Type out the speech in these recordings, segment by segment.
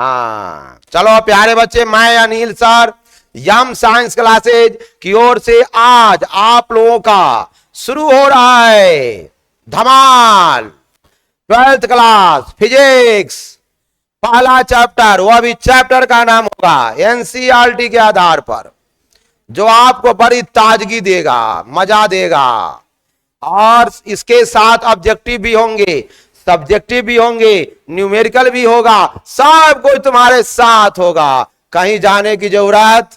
हाँ चलो प्यारे बच्चे, मैं अनिल सर यम साइंस क्लासेज की ओर से आज आप लोगों का शुरू हो रहा है धमाल 12th क्लास फिजिक्स पहला चैप्टर। वो अभी चैप्टर का नाम होगा एनसीईआरटी के आधार पर, जो आपको बड़ी ताजगी देगा, मजा देगा। और इसके साथ ऑब्जेक्टिव भी होंगे, सब्जेक्टिव भी होंगे, न्यूमेरिकल भी होगा, सब कुछ तुम्हारे साथ होगा। कहीं जाने की जरूरत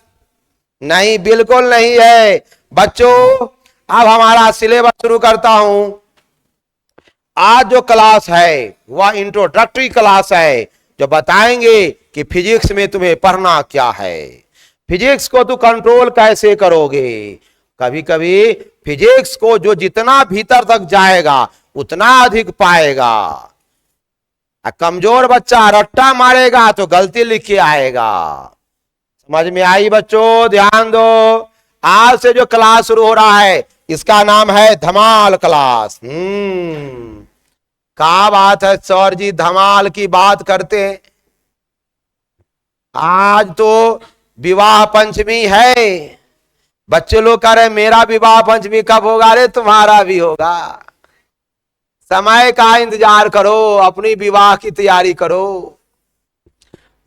नहीं, बिल्कुल नहीं है बच्चों। अब हमारा सिलेबस शुरू करता हूं। आज जो क्लास है वह इंट्रोडक्टरी क्लास है, जो बताएंगे कि फिजिक्स में तुम्हें पढ़ना क्या है, फिजिक्स को तू कंट्रोल कैसे करोगे। कभी कभी फिजिक्स को जो जितना भीतर तक जाएगा उतना अधिक पाएगा। कमजोर बच्चा रट्टा मारेगा तो गलती लिख के आएगा। समझ में आई बच्चों? ध्यान दो, आज से जो क्लास शुरू हो रहा है इसका नाम है धमाल क्लास। क्या बात है सर जी, धमाल की बात करते हैं। आज तो विवाह पंचमी है। बच्चे लोग कह रहे मेरा विवाह पंचमी कब होगा? अरे तुम्हारा भी होगा। समय का इंतजार करो, अपनी विवाह की तैयारी करो।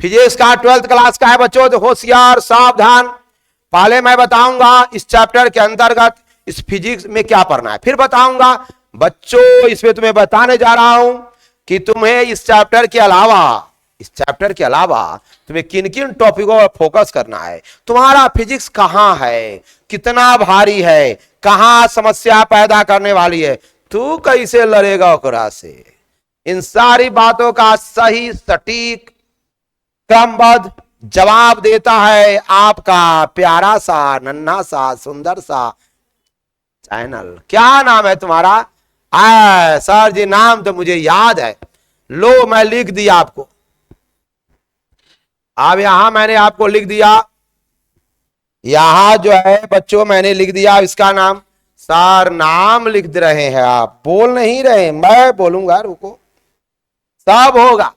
फिजिक्स का 12th क्लास का है बच्चों, तो होशियार सावधान। पहले मैं बताऊंगा इस चैप्टर के अंतर्गत इस फिजिक्स में क्या पढ़ना है, फिर बताऊंगा बच्चों इसमें तुम्हें बताने जा रहा हूं कि तुम्हें इस चैप्टर के अलावा तुम्हें किन किन टॉपिकों पर फोकस करना है। तुम्हारा फिजिक्स कहां है, कितना भारी है, कहां समस्या पैदा करने वाली है, तू कैसे लड़ेगा ओकरा से। इन सारी बातों का सही सटीक क्रमबद्ध जवाब देता है आपका प्यारा सा नन्हा सा सुंदर सा चैनल। क्या नाम है तुम्हारा? सर जी नाम तो मुझे याद है, लो मैं लिख दिया आपको। अब यहां मैंने आपको लिख दिया, यहां जो है बच्चों मैंने लिख दिया इसका नाम। सर नाम लिख दे रहे हैं आप, बोल नहीं रहे, मैं बोलूंगा, रुको। सब होगा,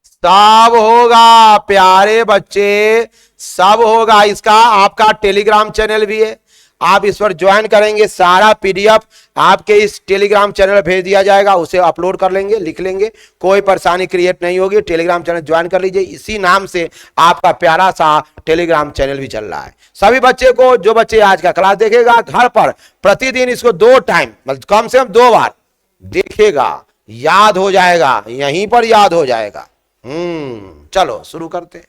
सब होगा प्यारे बच्चे, सब होगा। इसका आपका टेलीग्राम चैनल भी है, आप इस पर ज्वाइन करेंगे, सारा पीडीएफ आपके इस टेलीग्राम चैनल भेज दिया जाएगा, उसे अपलोड कर लेंगे, लिख लेंगे, कोई परेशानी क्रिएट नहीं होगी। टेलीग्राम चैनल ज्वाइन कर लीजिए, इसी नाम से आपका प्यारा सा टेलीग्राम चैनल भी चल रहा है। सभी बच्चे को, जो बच्चे आज का क्लास देखेगा घर पर प्रतिदिन इसको 2 टाइम मतलब कम से कम 2 बार देखेगा, याद हो जाएगा, यहीं पर याद हो जाएगा। चलो शुरू करते हैं।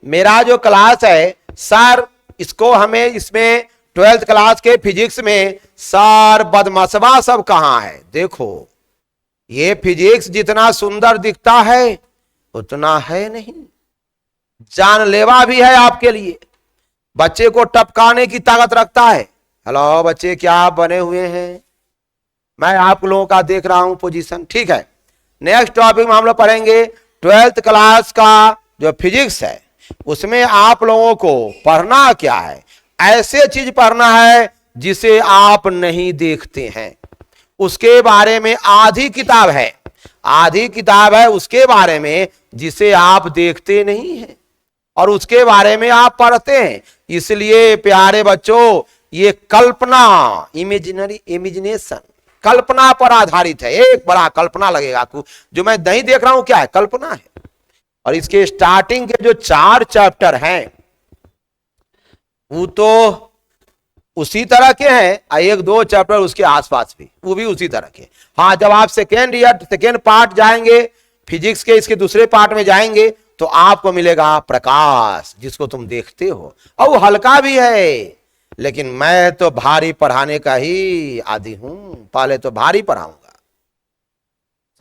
मेरा जो क्लास है सर, इसको हमें इसमें 12th क्लास के फिजिक्स में सर बदमसबा सब कहां है। देखो ये फिजिक्स जितना सुंदर दिखता है उतना है नहीं, जानलेवा भी है आपके लिए, बच्चे को टपकाने की ताकत रखता है। हेलो बच्चे, क्या आप बने हुए हैं? मैं आप लोगों का देख रहा हूं पोजीशन, ठीक है। नेक्स्ट टॉपिक में हम लोग पढ़ेंगे 12th क्लास का जो फिजिक्स है, उसमें आप लोगों को पढ़ना क्या है, ऐसे चीज पढ़ना है जिसे आप नहीं देखते हैं। उसके बारे में आधी किताब है उसके बारे में जिसे आप देखते नहीं हैं और उसके बारे में आप पढ़ते हैं। इसलिए प्यारे बच्चों ये कल्पना, इमेजिनेशन, कल्पना पर आधारित है। एक बड़ा कल्पना लगेगा आपको, जो मैं नहीं देख रहा हूं क्या है, कल्पना है। और इसके स्टार्टिंग के जो 4 चैप्टर हैं वो तो उसी तरह के हैं, 1-2 चैप्टर उसके आसपास भी, वो भी उसी तरह के। हाँ, जब आप सेकेंड पार्ट जाएंगे फिजिक्स के, इसके दूसरे पार्ट में जाएंगे तो आपको मिलेगा प्रकाश, जिसको तुम देखते हो, और वो हल्का भी है। लेकिन मैं तो भारी पढ़ाने का ही आदी हूं, पहले तो भारी पढ़ाऊंगा।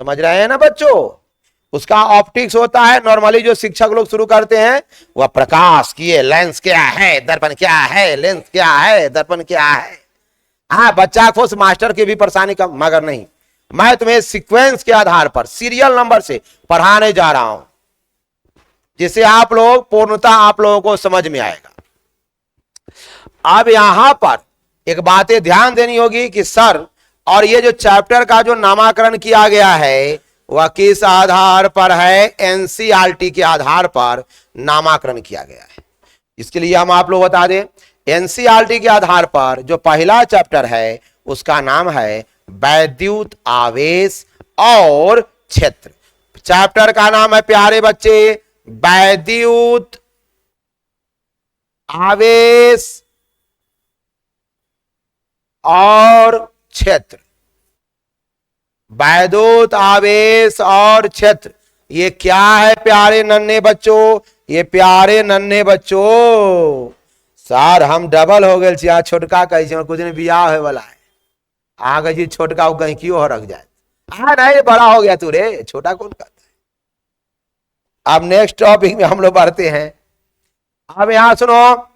समझ रहे हैं ना बच्चों? उसका ऑप्टिक्स होता है, नॉर्मली जो शिक्षक लोग शुरू करते हैं वह प्रकाश किए, लेंस क्या है, दर्पण क्या है, लेंस क्या है, दर्पण क्या है। हाँ, बच्चा को मास्टर की भी परेशानी कम, मगर नहीं, मैं तुम्हें सीक्वेंस के आधार पर सीरियल नंबर से पढ़ाने जा रहा हूं, जिससे आप लोग पूर्णतः आप लोगों को समझ में आएगा। अब यहां पर एक बातें ध्यान देनी होगी कि सर, और ये जो चैप्टर का जो नामकरण किया गया है वह किस आधार पर है? एनसीईआरटी के आधार पर नामाकरण किया गया है। इसके लिए हम आप लोग बता दें, एनसीईआरटी के आधार पर जो पहला चैप्टर है उसका नाम है वैद्युत आवेश और क्षेत्र। चैप्टर का नाम है प्यारे बच्चे वैद्युत आवेश और क्षेत्र। वैद्युत आवेश और क्षेत्र ये क्या है प्यारे नन्हे बच्चों? ये प्यारे नन्हे बच्चों, सर हम डबल हो गए छिया, छोटका कैसे कुछ दिन बियाह होए वाला है, आगे जी छोटका गहकियो हो रख जाए। नहीं बड़ा हो गया तू रे, छोटा कौन कहता है। अब नेक्स्ट टॉपिक में हम लोग बढ़ते हैं। अब यहां सुनो,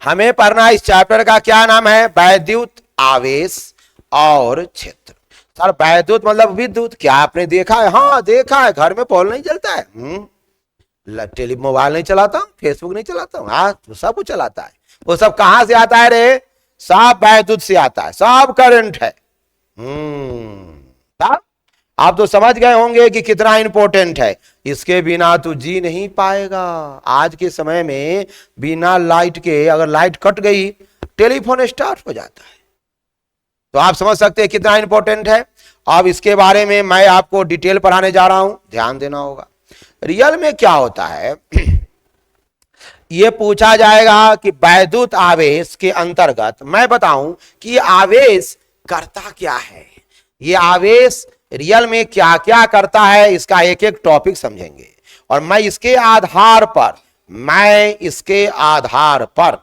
हमें पढ़ना इस चैप्टर का क्या नाम है? वैद्युत आवेश और क्षेत्र। सर वैद्युत मतलब विद्युत, क्या आपने देखा है? हाँ देखा है, घर में बॉल नहीं जलता है, मोबाइल नहीं चलाता हूं, फेसबुक नहीं चलाता हूं, हाँ तो सब कुछ चलाता है। वो सब कहां से आता है रे? सब वैद्युत से आता है, सब करंट है। आप तो समझ गए होंगे कि कितना इंपॉर्टेंट है। इसके बिना तो जी नहीं पाएगा। आज के समय में बिना लाइट के, अगर लाइट कट गई टेलीफोन स्टार्ट हो जाता है। तो आप समझ सकते हैं कितना इंपॉर्टेंट है। अब इसके बारे में मैं आपको डिटेल पढ़ाने जा रहा हूं, ध्यान देना होगा। रियल में क्या होता है यह पूछा जाएगा कि वैद्युत आवेश के अंतर्गत मैं बताऊं कि आवेश करता क्या है, ये आवेश रियल में क्या क्या करता है, इसका एक एक टॉपिक समझेंगे। और मैं इसके आधार पर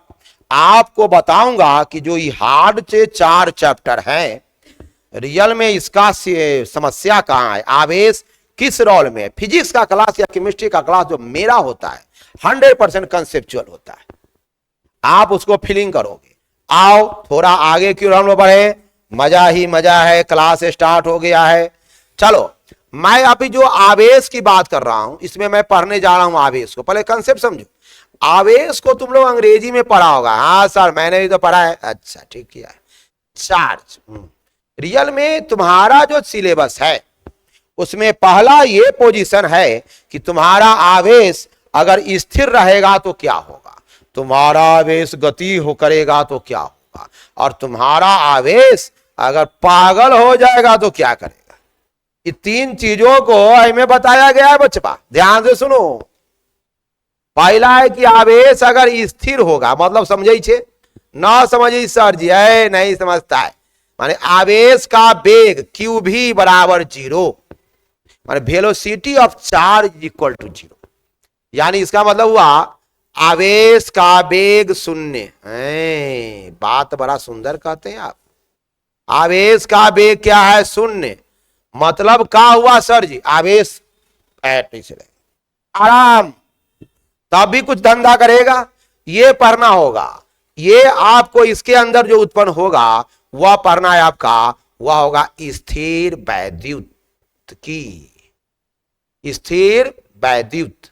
आपको बताऊंगा कि जो ये हार्ड से 4 चैप्टर हैं, रियल में इसका समस्या कहां है, आवेश किस रोल में। फिजिक्स का क्लास या केमिस्ट्री का क्लास जो मेरा होता है 100% कंसेप्चुअल होता है, आप उसको फीलिंग करोगे। आओ थोड़ा आगे क्यों हम लोग बढ़े, मजा ही मजा है, क्लास स्टार्ट हो गया है। चलो मैं अभी जो आवेश की बात कर रहा हूं, इसमें मैं पढ़ने जा रहा हूं आवेश को। पहले कंसेप्ट समझो। आवेश को तुम लोग अंग्रेजी में पढ़ा होगा, हाँ सर मैंने भी तो पढ़ा है, अच्छा ठीक किया है। चार्ज, रियल में तुम्हारा जो सिलेबस है उसमें पहला ये पोजीशन है कि तुम्हारा आवेश अगर स्थिर रहेगा तो क्या होगा, तुम्हारा आवेश गति हो करेगा तो क्या होगा, और तुम्हारा आवेश अगर पागल हो जाएगा तो क्या करेगा। ये 3 चीजों को हमें बताया गया है बच्चा, ध्यान से सुनो। पहला है कि आवेश अगर स्थिर होगा, मतलब समझे छे ना समझी सर जी, नहीं समझता है। माने आवेश का वेग क्यू भी बराबर 0, माने velocity of charge equal to 0। यानी इसका मतलब हुआ आवेश का वेग 0। बात बड़ा सुंदर कहते हैं आप। आवेश का वेग क्या है? 0। मतलब क्या हुआ सर जी? आवेश आराम, तब भी कुछ धंधा करेगा, ये पढ़ना होगा। ये आपको इसके अंदर जो उत्पन्न होगा वह पढ़ना है आपका, वह होगा स्थिर वैद्युत की, स्थिर वैद्युत।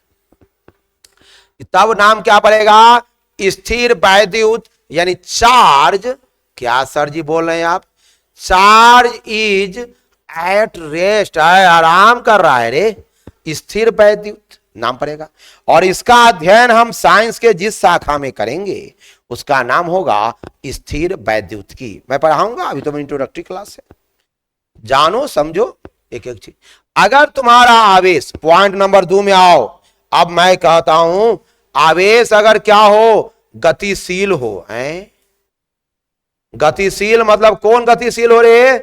तब नाम क्या पड़ेगा? स्थिर वैद्युत, यानी चार्ज। क्या सर जी बोल रहे हैं आप? चार्ज इज एट रेस्ट, आराम कर रहा है रे, स्थिर वैद्युत नाम पड़ेगा। और इसका अध्ययन हम साइंस के जिस शाखा में करेंगे उसका नाम होगा स्थिर वैद्युत की। मैं पढ़ाऊंगा, अभी तो मेरी इंट्रोडक्टरी क्लास है, जानो समझो एक एक चीज। अगर तुम्हारा आवेश, पॉइंट नंबर 2 में आओ। अब मैं कहता हूं आवेश अगर क्या हो? गतिशील हो। गतिशील मतलब कौन गतिशील हो रे?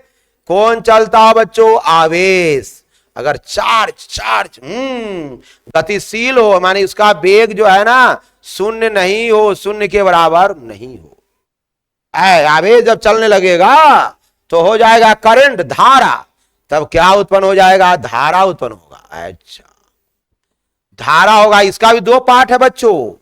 कौन चलता हो बच्चों? आवेश। अगर चार्ज गतिशील हो, माने उसका वेग जो है ना 0 नहीं हो, 0 के बराबर नहीं हो। आवेश जब चलने लगेगा तो हो जाएगा करंट, धारा। तब क्या उत्पन्न हो जाएगा? धारा उत्पन्न होगा। अच्छा, धारा होगा। इसका भी 2 पार्ट है बच्चों,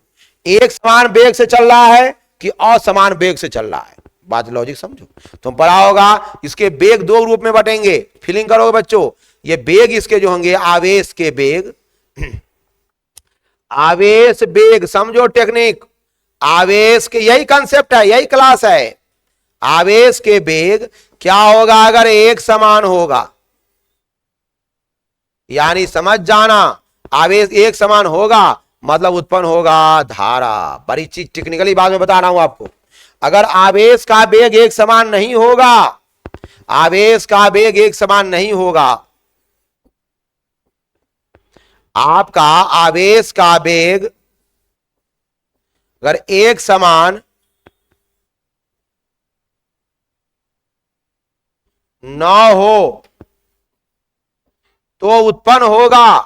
एक समान वेग से चल रहा है कि असमान वेग से चल रहा है। बात लॉजिक समझो। तुम पढ़ा होगा इसके वेग 2 रूप में बटेंगे, फीलिंग करोगे बच्चों। ये वेग इसके जो होंगे, आवेश के वेग, आवेश वेग, समझो टेक्निक। आवेश के यही कंसेप्ट है, यही क्लास है। आवेश के वेग क्या होगा? अगर एक समान होगा, यानी समझ जाना, आवेश एक समान होगा मतलब उत्पन्न होगा धारा। बड़ी चीज टेक्निकली बात में बता रहा हूं आपको। अगर आवेश का वेग एक समान नहीं होगा, आवेश का वेग एक समान नहीं होगा, आपका आवेश का वेग अगर एक समान न हो तो उत्पन्न होगा,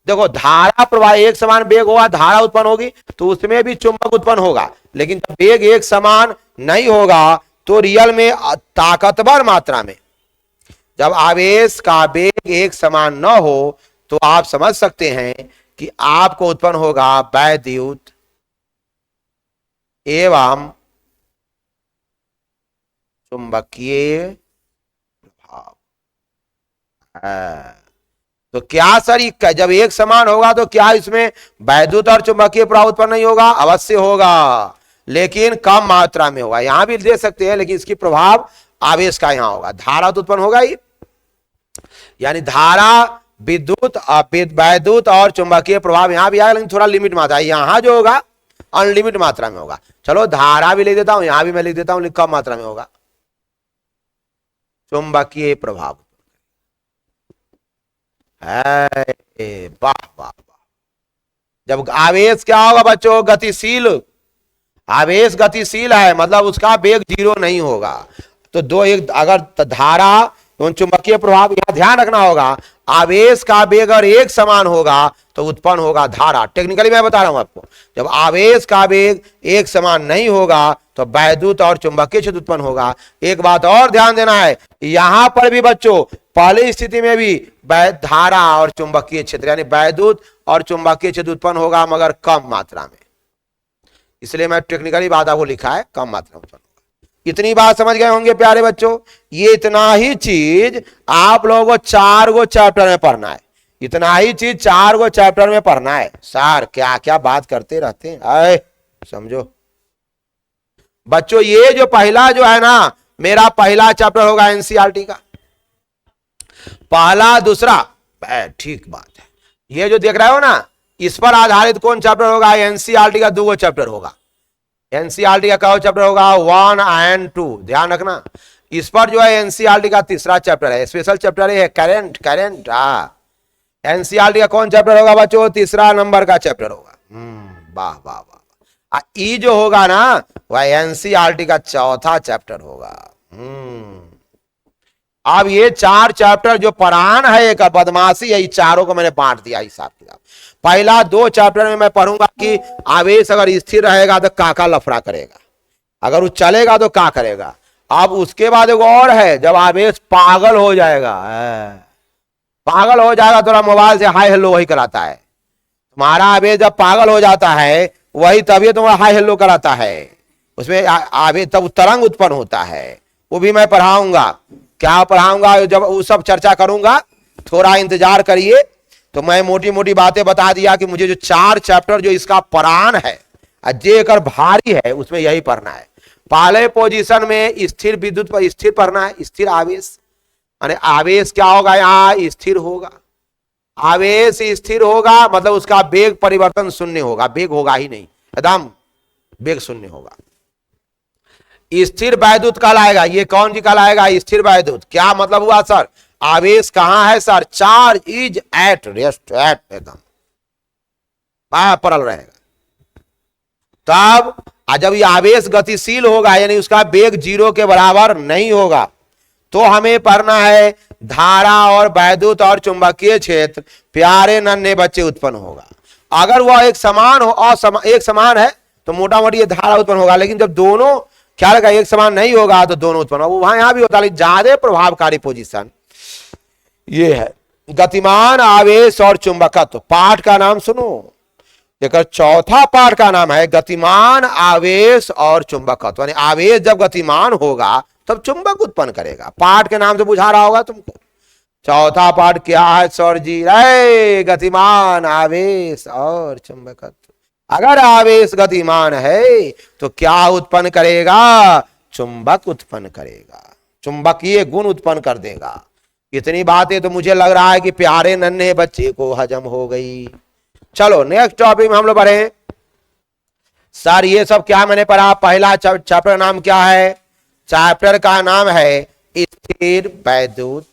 देखो धारा प्रवाह एक समान वेग होगा, धारा उत्पन्न होगी तो उसमें भी चुंबक उत्पन्न होगा। लेकिन जब वेग एक समान नहीं होगा तो रियल में ताकतवर मात्रा में, जब आवेश का वेग एक समान न हो तो आप समझ सकते हैं कि आपको उत्पन्न होगा वैद्युत एवं चुंबकीय प्रभाव। तो क्या सर, जब एक समान होगा तो क्या इसमें वैद्युत और चुंबकीय प्रभाव उत्पन्न नहीं होगा? अवश्य होगा, लेकिन कम मात्रा में होगा। यहां भी दे सकते हैं लेकिन इसकी प्रभाव आवेश का यहां होगा, धारा तो उत्पन्न होगा ही। यानी धारा, विद्युत, वैद्युत और चुंबकीय प्रभाव यहां भी आएगा, लेकिन थोड़ा लिमिट मात्रा, यहां जो होगा अनलिमिट मात्रा में होगा। चलो धारा भी लिख देता हूं, यहां भी मैं लिख देता हूं, कम मात्रा में होगा चुंबकीय प्रभाव। वाह वाह वाह। जब आवेश क्या होगा बच्चों? गतिशील। आवेश गतिशील है मतलब उसका वेग जीरो नहीं होगा। तो दो एक, अगर धारा तो चुंबकीय प्रभाव, यहां ध्यान रखना होगा, आवेश का वेग अगर एक समान होगा तो उत्पन्न होगा धारा। टेक्निकली मैं बता रहा हूं आपको, जब आवेश का वेग एक समान नहीं होगा तो वैद्युत और चुंबकीय क्षेत्र उत्पन्न होगा। एक बात और ध्यान देना है, यहां पर भी बच्चों पहली स्थिति में भी धारा और चुंबकीय क्षेत्र यानी वैद्युत और चुंबकीय क्षेत्र उत्पन्न होगा मगर कम मात्रा में। इसलिए मैं टेक्निकली बात आपको लिखा है कम मात्रा में। इतनी बात समझ गए होंगे प्यारे बच्चों। ये इतना ही चीज आप लोगों को 4 गो चैप्टर में पढ़ना है, इतना ही चीज 4 गो चैप्टर में पढ़ना है। सर क्या क्या बात करते रहते हैं, आए समझो बच्चों। ये जो पहला जो है ना, मेरा पहला चैप्टर होगा एनसीईआरटी का, पहला दूसरा, ठीक बात है। ये जो देख रहे हो ना, इस पर आधारित कौन चैप्टर होगा? एनसीईआरटी का 2 गो चैप्टर होगा। एनसीईआरटी का कौन चैप्टर होगा? 1 और 2, ध्यान रखना। इस पर जो है एनसीईआरटी का तीसरा चैप्टर है, स्पेशल चैप्टर है करंट। एनसीईआरटी का कौन चैप्टर होगा बच्चों? तीसरा नंबर का चैप्टर होगा। वाह वाह वाह। ई जो होगा ना वह एनसीईआरटी का चौथा चैप्टर होगा। अब ये 4 चैप्टर जो परान है, एक बदमाशी है, चारों को मैंने बांट दिया हिसाब किताब। पहला 2 चैप्टर में मैं पढ़ूंगा कि आवेश अगर स्थिर रहेगा तो का लफड़ा करेगा, अगर वो चलेगा तो क्या करेगा। अब उसके बाद एक और है, जब आवेश पागल हो जाएगा, पागल हो जाएगा, थोड़ा मोबाइल से हाय हेलो वही कराता है। तुम्हारा आवेश जब पागल हो जाता है वही तभी तुम्हारा हाय हेलो कराता है, उसमें आवेश तब तरंग उत्पन्न होता है। वो भी मैं पढ़ाऊंगा। क्या पढ़ाऊंगा? जब वो सब चर्चा करूंगा, थोड़ा इंतजार करिए। तो मैं मोटी मोटी बातें बता दिया कि मुझे जो 4 चैप्टर जो इसका प्राण है, जे कर भारी है, उसमें यही पढ़ना है। पहले पोजीशन में स्थिर विद्युत पर स्थिर पढ़ना है, स्थिर आवेश। यानी आवेश क्या होगा? यहाँ स्थिर होगा। आवेश स्थिर होगा मतलब उसका वेग परिवर्तन शून्य होगा, वेग होगा ही नहीं, एकदम वेग शून्य होगा। स्थिर वैद्युत कहलाएगा। ये कौन जी कहलाएगा? स्थिर वैद्युत। क्या मतलब हुआ सर? आवेश कहां है sir? Charge is at rest, at एकदम पड़ल रहेगा। तब जब ये आवेश गतिशील होगा यानी उसका वेग 0 के बराबर नहीं होगा, तो हमें पढ़ना है धारा और वैद्युत और चुंबकीय क्षेत्र प्यारे नन्हे बच्चे उत्पन्न होगा। अगर वह एक समान हो, एक समान है तो मोटा मोटी ये धारा उत्पन्न होगा। लेकिन जब दोनों ख्याल का एक समान नहीं होगा तो दोनों उत्पन्न होगा। वहां यहां भी होता है, ज्यादा प्रभावकारी पोजीशन ये है। गतिमान आवेश और चुंबकत्व पाठ का नाम सुनो। एक चौथा पाठ का नाम है गतिमान आवेश और चुंबकत्व। यानी आवेश जब गतिमान होगा तब चुंबक उत्पन्न करेगा। पाठ के नाम से बुझा रहा होगा तुमको। चौथा पाठ क्या है सर जी? गतिमान आवेश और चुंबकत्व। अगर आवेश गतिमान है तो क्या उत्पन्न करेगा? चुंबक उत्पन्न करेगा, चुंबकीय गुण उत्पन्न कर देगा। इतनी बातें तो मुझे लग रहा है कि प्यारे नन्हे बच्चे को हजम हो गई। चलो नेक्स्ट टॉपिक में हम लोग बढ़े। सर ये सब क्या मैंने पढ़ा? पहला चैप्टर नाम क्या है? चैप्टर का नाम है स्थिर वैद्युत,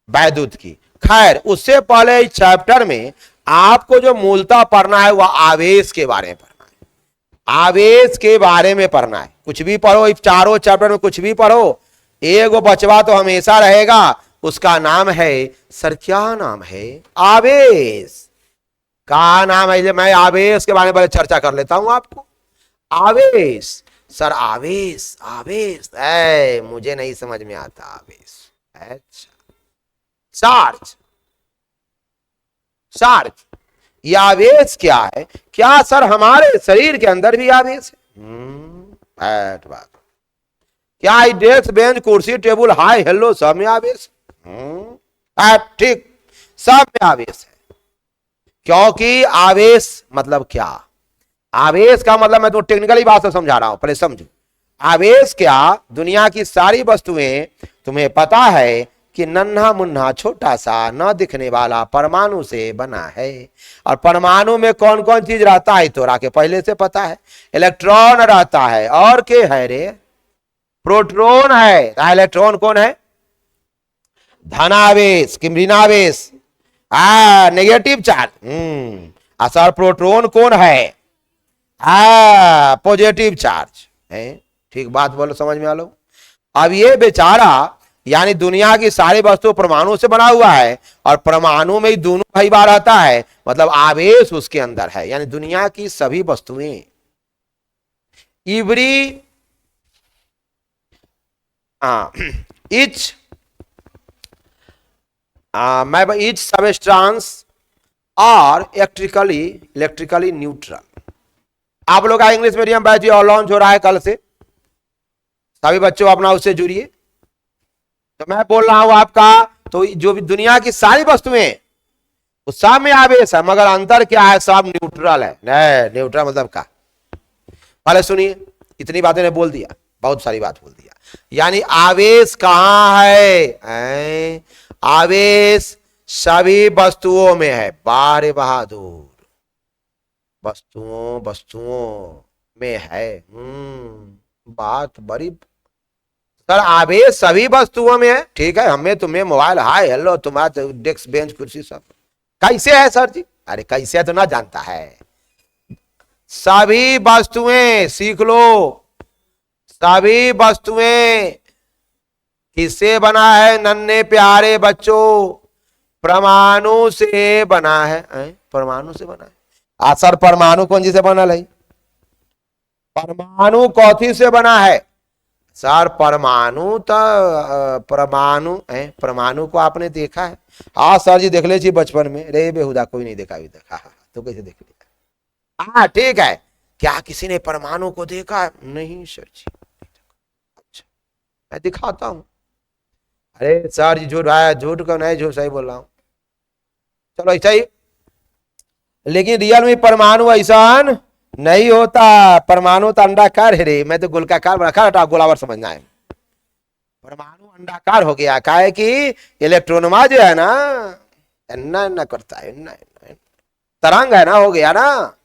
वैद्युत की। खैर उससे पहले इस चैप्टर में आपको जो मूलतः पढ़ना है वह आवेश के बारे में पढ़ना है। आवेश के बारे में पढ़ना है। कुछ भी पढ़ो, इस चारों चैप्टर में कुछ भी पढ़ो, एक वो बचवा तो हमेशा रहेगा, उसका नाम है, सर क्या नाम है? आवेश का नाम है। मैं आवेश के बारे में पहले चर्चा कर लेता हूं आपको। आवेश, सर आवेश, आवेश मुझे नहीं समझ में आता आवेश। अच्छा, चार्ज, चार्ज, ये आवेश क्या है? क्या सर हमारे शरीर के अंदर भी आवेश है? बात क्या डेस्क बेंच कुर्सी टेबल हाय हेलो सब में आवेश? ठीक, सब में आवेश है। क्योंकि आवेश मतलब क्या? आवेश का मतलब मैं तो टेक्निकली बात से समझा रहा हूं, पहले समझो। आवेश क्या? दुनिया की सारी वस्तुएं, तुम्हें पता है कि नन्हा मुन्ना छोटा सा न दिखने वाला परमाणु से बना है। और परमाणु में कौन कौन चीज रहता है तो राके पहले से पता है। इलेक्ट्रॉन रहता है, और क्या है रे? प्रोटॉन है। इलेक्ट्रॉन कौन है? धनावेश कि ऋणावेश? Negative charge. सर प्रोटॉन कौन है? पॉजिटिव चार्ज है। ठीक बात बोलो, समझ में आ लो। अब ये बेचारा यानी दुनिया की सारी वस्तु परमाणु से बना हुआ है, और परमाणु में ही दोनों भाई बार आता है, मतलब आवेश उसके अंदर है। यानी दुनिया की सभी वस्तुएं, एवरी इच इच सबस्टेंस और इलेक्ट्रिकली न्यूट्रल। आप लोग का इंग्लिश मीडियम बैच और लॉन्च हो रहा है कल से, सभी बच्चों अपना उससे जुड़िए। तो मैं बोल रहा हूं आपका, तो जो भी दुनिया की सारी वस्तुएं उस सब में आवेश है, मगर अंतर क्या है? सब न्यूट्रल है। न्यूट्रल मतलब क्या? पहले सुनिए, इतनी बातें ने बोल दिया, बहुत सारी बात बोल दिया। यानी आवेश कहां है? आवेश सभी वस्तुओं में है। बारे बहादुर, वस्तुओं में है। बात बड़ी। सर आवेश सभी वस्तुओं में है, ठीक है। हमें तुम्हें मोबाइल हाय हेलो तुम्हारा डेस्क बेंच कुर्सी सब कैसे है सर जी? अरे कैसे तो ना जानता है। सभी वस्तुएं, सीख लो, सभी वस्तुएं किससे बना है नन्हे प्यारे बच्चों? परमाणु से बना है। परमाणु से बना है। सर परमाणु कौन जी से बना है? परमाणु कौथी से बना है? सर परमाणु तो परमाणु को आपने देखा है? हाँ सर जी देख ले बचपन में। रे बेहुदा कोई नहीं देखा अभी तक। तो कैसे देख लिया? हाँ ठीक है। क्या किसी ने परमाणु को देखा? नहीं सर जी। अच्छा मैं दिखाता हूं। अरे सर जी झूठ है, झूठ को नहीं, झूठ सही बोल रहा हूं। चलो ऐसा ही, लेकिन रियल में परमाणु ऐसा नहीं होता। परमाणु तो अंडाकार है रे, मैं तो गोलाकार बना गोलावर समझना है। परमाणु अंडाकार हो गया, क्या है कि इलेक्ट्रॉनमा जो है ना इन्ना करता है, तरंग है ना, हो गया ना।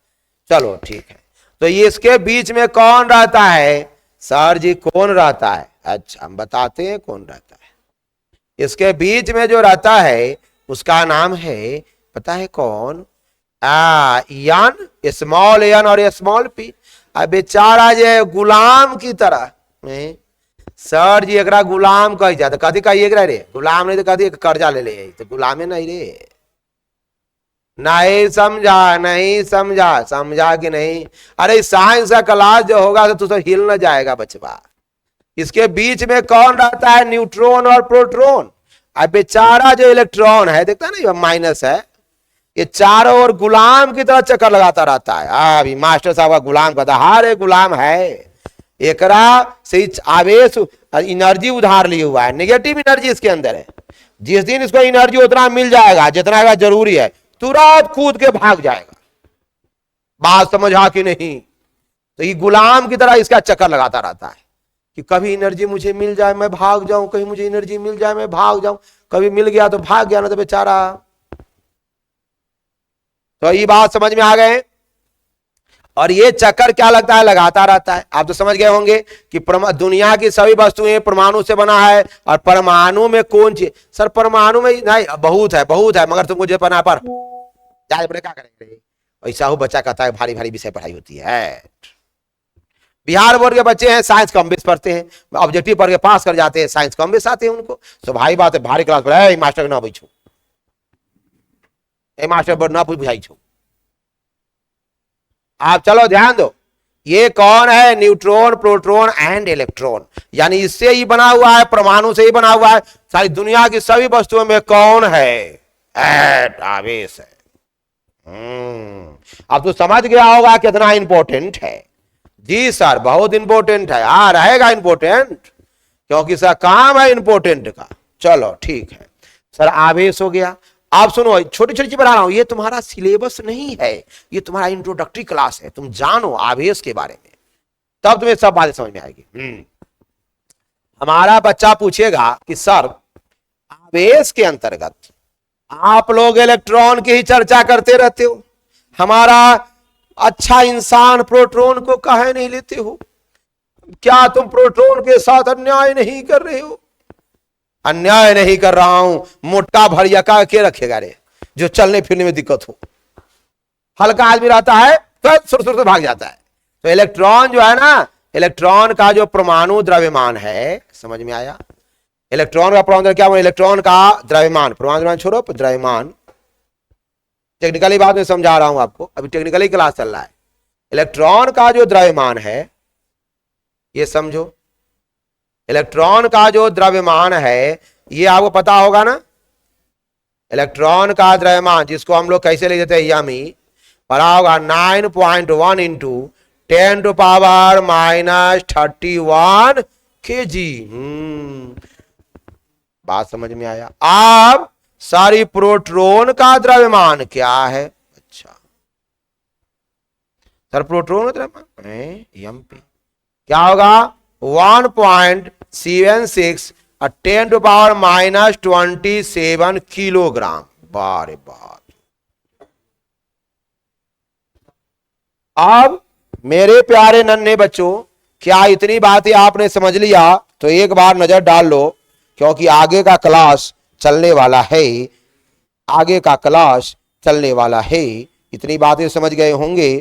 चलो ठीक है। तो ये इसके बीच में कौन रहता है? सर जी कौन रहता है? अच्छा हम बताते हैं कौन रहता है। इसके बीच में जो रहता है उसका नाम है, पता है कौन? यन, स्मॉल एन और स्मॉल पी। अब बेचारा जो गुलाम की तरह, सर जी एक गुलाम कही जाता, कथी कहिए रे? गुलाम नहीं तो कथी कर्जा ले ले, तो गुलामे नहीं रे। नहीं समझा, नहीं समझा, समझा कि नहीं? अरे साइंस का क्लास जो होगा तो तू हिल न जाएगा बचवा। इसके बीच में कौन रहता है? न्यूट्रॉन और प्रोटॉन। अब बेचारा जो इलेक्ट्रॉन है, देखता है ना माइनस है, ये चारों ओर गुलाम की तरह चक्कर लगाता रहता है। अभी मास्टर साहब का गुलाम कहता हर एक गुलाम है। एकरा से आवेश एनर्जी उधार लिए हुआ है, नेगेटिव एनर्जी इसके अंदर है। जिस दिन इसको एनर्जी उतना मिल जाएगा जितना का जरूरी है, तुरंत कूद के भाग जाएगा। बात समझा कि नहीं? तो ये गुलाम की तरह इसका चक्कर लगाता रहता है कि कभी एनर्जी मुझे मिल जाए मैं भाग जाऊं, कहीं मुझे एनर्जी मिल जाए मैं भाग जाऊं। कभी मिल गया तो भाग गया, ना तो बेचारा। तो ये बात समझ में आ गए। और ये चक्कर क्या लगता है, लगाता रहता है। आप तो समझ गए होंगे कि दुनिया की सभी वस्तुएं परमाणु से बना है, और परमाणु में कौन चीज, सर परमाणु में नहीं, बहुत है मगर तुम मुझे पढ़ा पर क्या करेंगे। ऐसा हो बच्चा कहता है भारी भारी विषय पढ़ाई होती है। बिहार बोर्ड के बच्चे हैं, साइंस कम बेस पढ़ते हैं, ऑब्जेक्टिव पढ़ के पास कर जाते हैं, साइंस कम बेस आते हैं उनको। तो भाई बात है, भारी क्लास पढ़ा मास्टर ना पूछो, मास्टर बोर्ड ना बुझाई छो। आप चलो ध्यान दो, ये कौन है, न्यूट्रॉन, प्रोटॉन एंड इलेक्ट्रॉन, यानी इससे ही बना हुआ है, परमाणु से ही बना हुआ है। सारी दुनिया की सभी वस्तुओं में कौन है, आवेश है। अब तो समझ गया होगा कितना इंपॉर्टेंट है। जी सर बहुत इंपॉर्टेंट है, हाँ रहेगा इंपॉर्टेंट, क्योंकि सर काम है इंपॉर्टेंट का। चलो ठीक है सर, आवेश हो गया। आप सुनो, छोटी छोटी चीज बता रहा हूं, ये तुम्हारा सिलेबस नहीं है, ये तुम्हारा इंट्रोडक्टरी क्लास है। तुम जानो आवेश के बारे में, तब तुम्हें सब बातें समझ में आएगी। हमारा बच्चा पूछेगा कि सर आवेश के अंतर्गत आप लोग इलेक्ट्रॉन की ही चर्चा करते रहते हो, हमारा अच्छा इंसान प्रोटॉन को काहे नहीं लेते हो, क्या तुम प्रोटॉन के साथ अन्याय नहीं कर रहे हो। अन्याय नहीं कर रहा हूं, मोटा भरिया का के रखेगा रे, जो चलने फिरने में दिक्कत हो। हल्का आदमी रहता है तो सुर सुर से भाग जाता है। तो इलेक्ट्रॉन जो है ना, इलेक्ट्रॉन का जो परमाणु द्रव्यमान है, समझ में आया, इलेक्ट्रॉन का परमाणु क्या, इलेक्ट्रॉन का द्रव्यमान, परमाणु छोड़ो द्रव्यमान, टेक्निकली बात में समझा रहा हूं आपको, अभी टेक्निकली क्लास चल रहा है। इलेक्ट्रॉन का जो द्रव्यमान है, ये समझो, इलेक्ट्रॉन का जो द्रव्यमान है, ये आपको पता होगा ना, इलेक्ट्रॉन का द्रव्यमान जिसको हम लोग कैसे ले देते हैं, यमी पढ़ा होगा, 9.1 इंटू 10⁻⁻31 kg। बात समझ में आया। अब सारी प्रोटॉन का द्रव्यमान क्या है, अच्छा सर प्रोटॉन का द्रव्यमान एमपी क्या होगा, 1.76 और 10⁻⁻27 किलोग्राम। बारे बात। अब मेरे प्यारे नन्हे बच्चों, क्या इतनी बातें आपने समझ लिया? तो एक बार नजर डाल लो, क्योंकि आगे का क्लास चलने वाला है, आगे का क्लास चलने वाला है। इतनी बातें समझ गए होंगे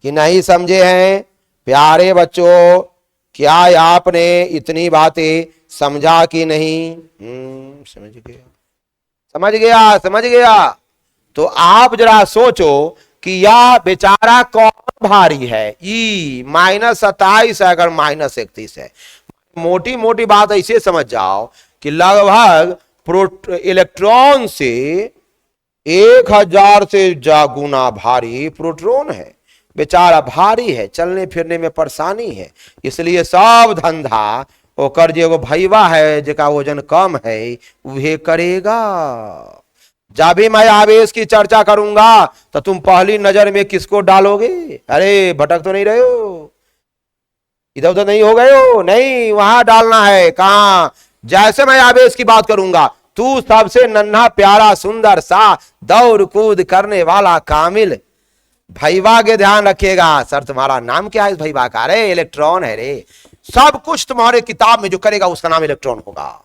कि नहीं समझे हैं प्यारे बच्चों? क्या आपने इतनी बातें समझा कि नहीं? समझ गया, समझ गया, समझ गया। तो आप जरा सोचो कि यह बेचारा कौन भारी है, ई -27 है अगर -31 है। मोटी मोटी बात ऐसे समझ जाओ कि लगभग इलेक्ट्रॉन से 1000 से गुना भारी प्रोटॉन है। बेचारा भारी है, चलने फिरने में परेशानी है, इसलिए सब धंधा ओकर जो भैया है जेका वजन कम है वह करेगा। जब भी मैं आवेश की चर्चा करूंगा तो तुम पहली नजर में किसको डालोगे? अरे भटक तो नहीं रहे हो, इधर उधर नहीं हो गए हो? नहीं, वहां डालना है। कहां? जैसे मैं आवेश की बात करूंगा, तू सबसे नन्हा प्यारा सुंदर सा दौड़ कूद करने वाला कामिल भैया के ध्यान रखिएगा। सर तुम्हारा नाम क्या है इस भैया का? अरे इलेक्ट्रॉन है रे। सब कुछ तुम्हारे किताब में जो करेगा उसका नाम इलेक्ट्रॉन होगा।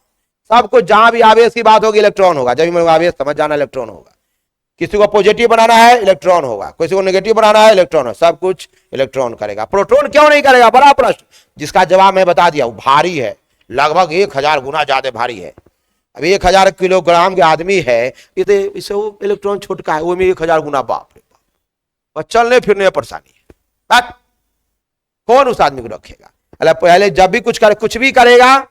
सब कुछ जहां भी आवेश की बात होगी इलेक्ट्रॉन होगा। जब भी आवेश समझ जाना इलेक्ट्रॉन होगा। किसी को पॉजिटिव बनाना है इलेक्ट्रॉन होगा, किसी को नेगेटिव बनाना है इलेक्ट्रॉन होगा। सब कुछ इलेक्ट्रॉन करेगा। प्रोटॉन क्यों नहीं करेगा? बड़ा प्रश्न, जिसका जवाब मैं बता दिया। वो भारी है, लगभग 1000 गुना ज्यादा भारी है। अब 1000 किलोग्राम के आदमी है, इसे वो इलेक्ट्रॉन छोटका है, वो में 1000 गुना। बाप रे बाप, और चलने फिरने में परेशानी है। कौन उस आदमी को रखेगा? अरे पहले जब भी कुछ करे, कुछ भी करेगा,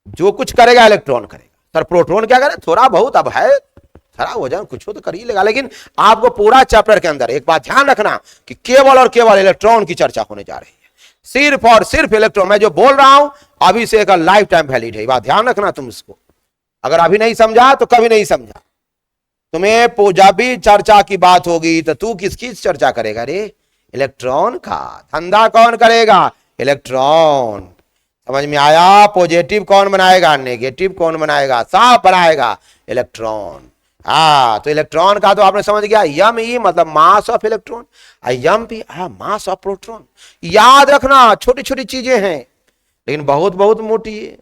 जो कुछ करेगा इलेक्ट्रॉन करेगा। सर प्रोटॉन क्या करे? थोड़ा बहुत अब है, थोड़ा वजन कुछ हो तो कर ही लेगा। लेकिन आपको पूरा चैप्टर के अंदर एक बात ध्यान रखना कि केवल और केवल इलेक्ट्रॉन की चर्चा होने जा रही है। सिर्फ और सिर्फ इलेक्ट्रॉन। मैं जो बोल रहा हूं अभी से एक लाइफ टाइम वैलिड है, बात ध्यान रखना तुम इसको। अगर अभी नहीं समझा तो कभी नहीं समझा। तुम्हें जब भी चर्चा की बात होगी तो तू किसकी चर्चा करेगा रे? इलेक्ट्रॉन का। धंधा कौन करेगा? इलेक्ट्रॉन। समझ में आया? पॉजिटिव कौन बनाएगा, नेगेटिव कौन बनाएगा, साफ बनाएगा इलेक्ट्रॉन। हाँ, तो इलेक्ट्रॉन का तो आपने समझ गया, यम ई मतलब mass of electron, M P mass of proton. याद रखना, छोटी छोटी चीजें हैं लेकिन बहुत बहुत मोटी है।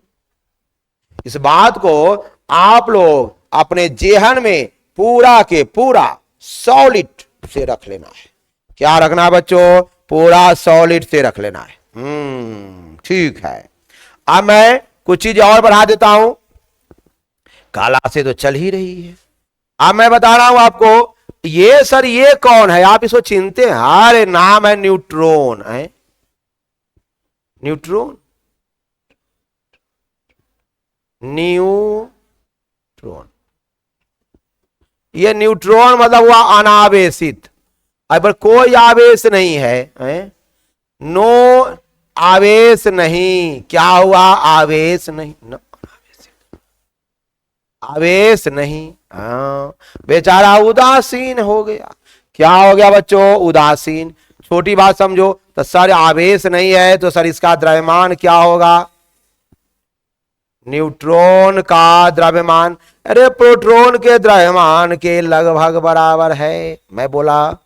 इस बात को आप लोग अपने जेहन में पूरा के पूरा सॉलिड से रख लेना है। क्या रखना बच्चों? पूरा सॉलिड से रख लेना है। ठीक है। अब मैं कुछ चीज और बढ़ा देता हूं, काला से तो चल ही रही है। अब मैं बता रहा हूं आपको, ये सर ये कौन है, आप इसको चिनते हैं? अरे नाम है न्यूट्रॉन, है न्यूट्रॉन, न्यूट्रॉन। ये न्यूट्रॉन मतलब हुआ अनावेशित, अगर कोई आवेश नहीं है, नो आवेश नहीं। क्या हुआ? आवेश नहीं, नो आवेश नहीं। बेचारा उदासीन हो गया। क्या हो गया बच्चों? उदासीन। छोटी बात समझो, तो सर आवेश नहीं है तो सर इसका द्रव्यमान क्या होगा? न्यूट्रॉन का द्रव्यमान, अरे प्रोटॉन के द्रव्यमान के लगभग बराबर है। मैं बोला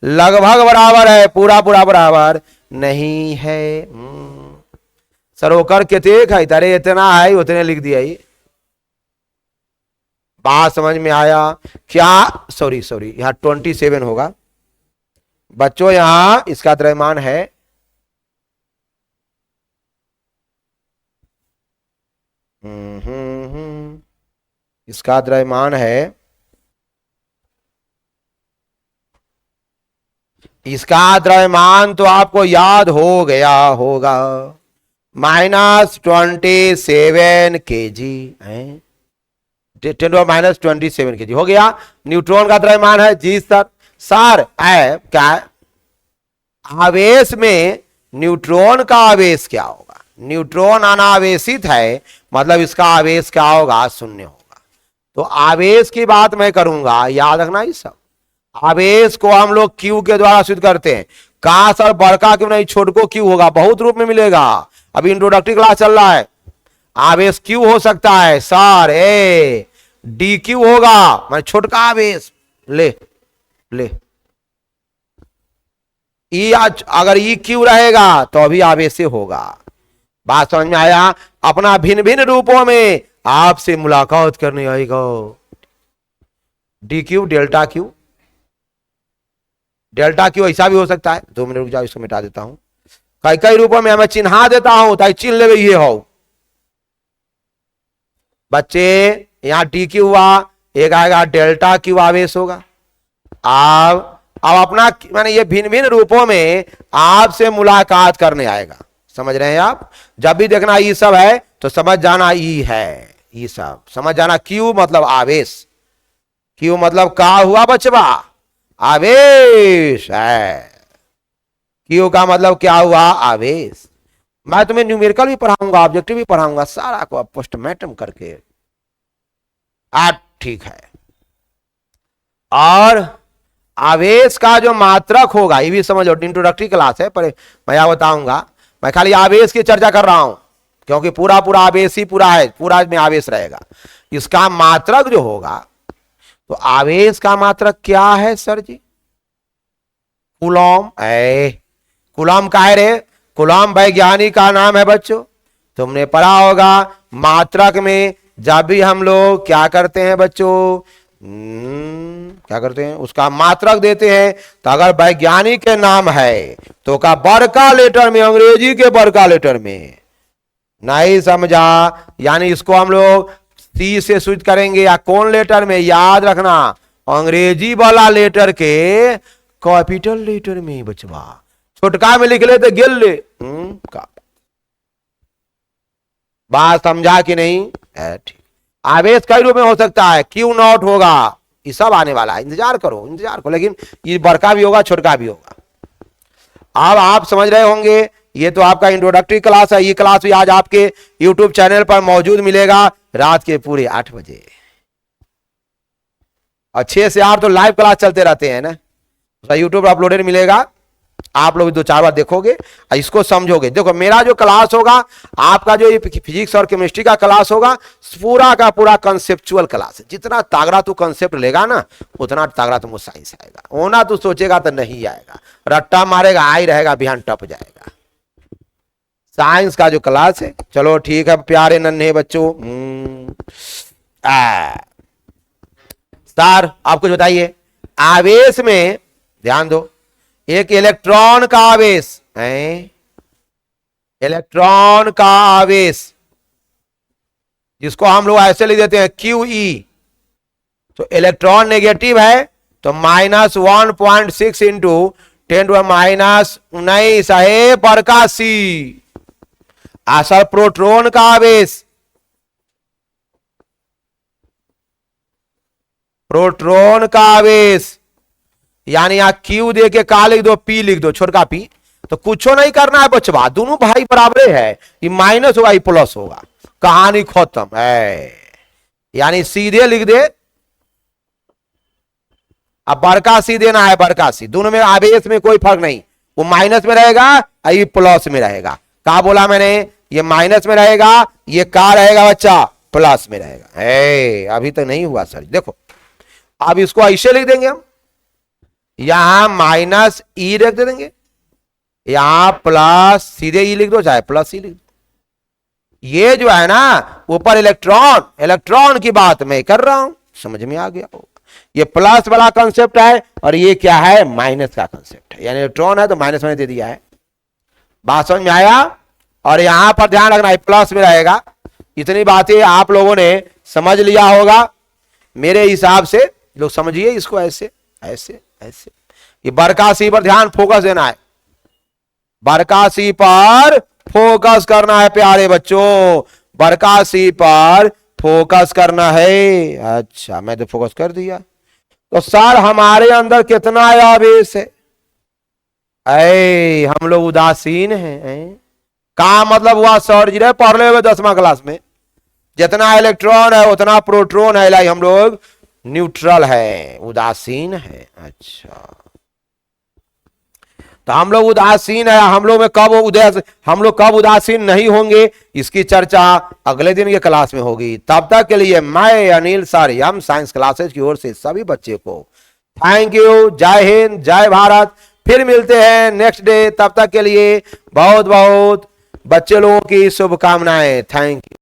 लगभग बराबर है, पूरा पूरा बराबर नहीं है। सर होकर के देख है, अरे इतना है, उतने लिख दिया। ये बात समझ में आया क्या? सॉरी यहां 27 होगा बच्चों, यहां इसका द्रव्यमान है इसका द्रव्यमान है, इसका द्रव्यमान तो आपको याद हो गया होगा, -27 kg है, 10⁻27 kg हो गया। न्यूट्रॉन का द्रव्यमान है जी सर। सर क्या आवेश में न्यूट्रॉन का आवेश क्या होगा? न्यूट्रॉन अनावेशित है, मतलब इसका आवेश क्या होगा? शून्य होगा। तो आवेश की बात मैं करूंगा, याद रखना ये सब। आवेश को हम लोग क्यू के द्वारा सिद्ध करते हैं। कहा सर बड़का क्यों नहीं, छोट को क्यू होगा? बहुत रूप में मिलेगा, अभी इंट्रोडक्टरी क्लास चल रहा है। आवेश क्यू हो सकता है सर, डी क्यू होगा, मैं छोटका आवेश ले ले। ई अगर ई क्यू रहेगा तो अभी आवेश से होगा। बात समझ में आया? अपना भिन्न भिन्न रूपों में आपसे मुलाकात करने आएगा। D Q, delta Q, delta Q ऐसा भी हो सकता है। 2 मिनट रुक जाओ, इसको मिटा देता हूं। कई कई रूपों में मैं चिन्हा देता हूं ताकि चिन्ह ले ये हो बच्चे। यहां डी क्यू हुआ, एक आएगा डेल्टा क्यू आवेश होगा। अब अपना माने ये भिन्न भिन्न रूपों में आपसे मुलाकात करने आएगा। समझ रहे हैं आप? जब भी देखना ये सब है तो समझ जाना ई है, ये सब समझ जाना। क्यू मतलब आवेश, क्यू मतलब का हुआ बचवा? आवेश है। क्यू का मतलब क्या हुआ? आवेश। मैं तुम्हें न्यूमेरिकल भी पढ़ाऊंगा, ऑब्जेक्टिव भी पढ़ाऊंगा, सारा को पोस्टमार्टम करके। ठीक है। और आवेश का जो मात्रक होगा, ये भी समझो, इंट्रोडक्टरी क्लास है, पर मैं यह बताऊंगा। मैं खाली आवेश की चर्चा कर रहा हूं क्योंकि पूरा पूरा आवेश ही पूरा है, पूरा में आवेश रहेगा। इसका मात्रक जो होगा, तो आवेश का मात्रक क्या है सर जी? कूलॉम। कूलॉम का है रे? कूलॉम वैज्ञानिक का नाम है बच्चों। तुमने पढ़ा होगा मात्रक में जब भी हम लोग क्या करते हैं बच्चों, क्या करते हैं, उसका मात्रक देते हैं। तो अगर वैज्ञानिक के नाम है तो का बड़का लेटर में, अंग्रेजी के बड़का लेटर में। नहीं समझा? यानी इसको हम लोग सी से सूचित करेंगे या कौन लेटर में? याद रखना, अंग्रेजी वाला लेटर के कैपिटल लेटर में बचवा। छोटका में लिख ले तो गिल ले। बात समझा कि नहीं? ठीक। आवेश कई रूप में हो सकता है, क्यू नॉट होगा, ये सब आने वाला है, इंतजार करो। लेकिन ये बड़का भी होगा, छोटका भी होगा। अब आप समझ रहे होंगे। ये तो आपका इंट्रोडक्टरी क्लास है। ये क्लास भी आज आपके यूट्यूब चैनल पर मौजूद मिलेगा रात के पूरे 8 बजे। और 6 से 8 तो लाइव क्लास चलते रहते हैं ना, यूट्यूब पर अपलोडेड मिलेगा। आप लोग 2-4 बार देखोगे और इसको समझोगे। देखो मेरा जो क्लास होगा, आपका जो ये फिजिक्स और केमिस्ट्री का क्लास होगा, पूरा का पूरा कंसेप्चुअल क्लास है। जितना तागड़ा तू कंसेप्ट लेगा ना, उतना तागड़ा तुमको साइंस आएगा। होना तू सोचेगा तो नहीं आएगा, रट्टा मारेगा आई रहेगा, बिहान टप जाएगा। साइंस का जो क्लास है, चलो ठीक है प्यारे नन्हे बच्चों। सर आप कुछ बताइए। आवेश में ध्यान दो, एक इलेक्ट्रॉन का आवेश है, इलेक्ट्रॉन का आवेश जिसको हम लोग ऐसे लिख देते हैं QE। तो इलेक्ट्रॉन नेगेटिव है तो -1.6 इंटू 10⁻⁹ है प्रकाशी। असल प्रोटॉन का आवेश, प्रोटॉन का आवेश यानी यहां Q दे के का लिख दो, P लिख दो, छोटका P। तो कुछ नहीं करना है बचवा, दोनों भाई बराबर है। ये माइनस होगा, ये प्लस होगा, कहानी खत्म है। यानी सीधे लिख दे। अब बड़का सी देना है, बड़का सी। दोनों में आवेश में कोई फर्क नहीं, वो माइनस में रहेगा, ये प्लस में रहेगा। क्या बोला मैंने? ये माइनस में रहेगा, ये का रहेगा बच्चा, प्लस में रहेगा। अभी तक नहीं हुआ सर। देखो अब इसको ऐसे लिख देंगे हम, यहां -E रख दे देंगे, यहां प्लस, सीधे E लिख दो चाहे प्लस E लिख दो। ये जो है ना ऊपर इलेक्ट्रॉन, इलेक्ट्रॉन की बात मैं कर रहा हूं, समझ में आ गया होगा। ये प्लस वाला कंसेप्ट है और ये क्या है, माइनस का कंसेप्ट है। यानी इलेक्ट्रॉन है तो माइनस मैंने दे दिया है। बात समझ में आया? और यहां पर ध्यान रखना है प्लस में रहेगा। इतनी बातें आप लोगों ने समझ लिया होगा मेरे हिसाब से। लोग समझिए इसको ऐसे ऐसे ऐसे। ये बड़का सी पर ध्यान फोकस देना है, बड़का सी पर फोकस करना है प्यारे बच्चों, बड़का सी पर फोकस करना है। अच्छा मैं तो फोकस कर दिया। तो सर हमारे अंदर कितना आवेश है? हम लोग उदासीन हैं। का मतलब हुआ सर जी, पढ़ ले हुए 10वीं क्लास में, जितना इलेक्ट्रॉन है उतना प्रोटॉन है, हम लोग न्यूट्रल है, उदासीन है। अच्छा तो हम लोग उदासीन है, हम लोग में कब हम लोग कब उदासीन नहीं होंगे, इसकी चर्चा अगले दिन के क्लास में होगी। तब तक के लिए मैं अनिल सर यम साइंस क्लासेस की ओर से सभी बच्चे को थैंक यू। जय हिंद, जय भारत। फिर मिलते हैं नेक्स्ट डे। तब तक के लिए बहुत बहुत बच्चे लोगों की शुभकामनाएं। Thank you.